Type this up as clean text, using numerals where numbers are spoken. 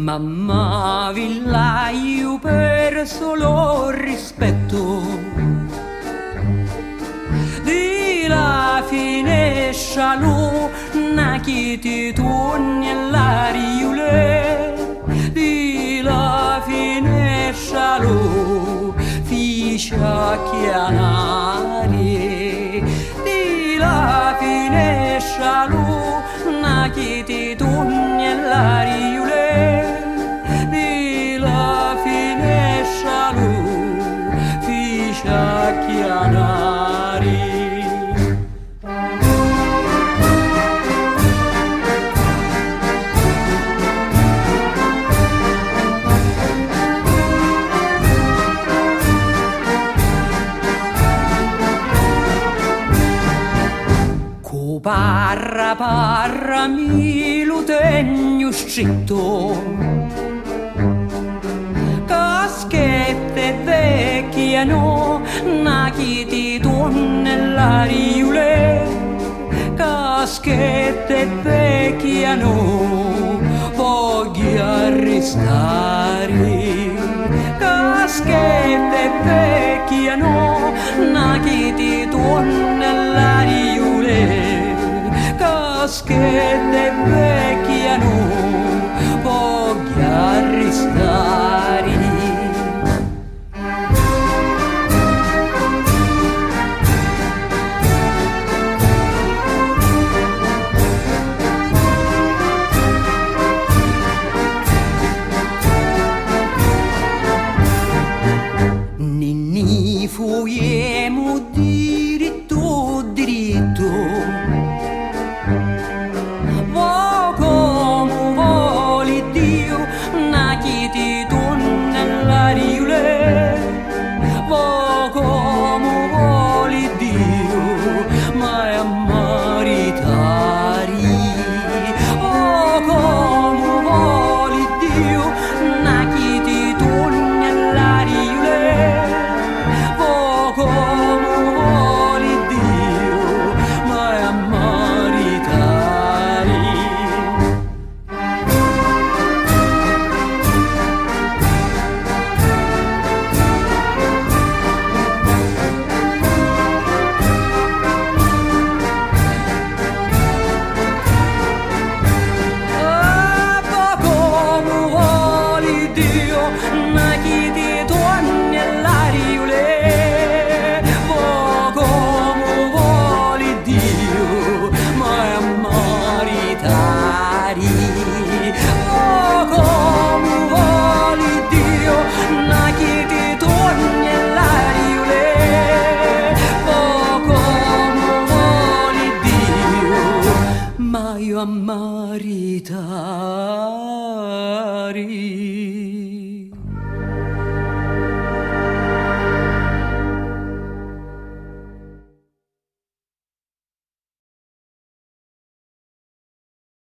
Mamma villaio per solo rispetto di la finescia luna che ti torni all'ariule di la finescia lu fiscia chianare di la finescia luna che ti torni all'ariule chianari. Co parra parra mi lo tegno scritto caschette vecchiano chi ti torna nell'ariule caschette vecchiano voglio arrestare caschette vecchiano chi ti torna nell'ariule caschette vecchiano voglio arrestare. Fuiemo diritto, diritto, vo come vuole Dio, na chi ti torna all'ariule, vo come vuole Dio, ma è a maritari, vo come vuole Dio, na chi ti torna all'ariule. Io a maritari.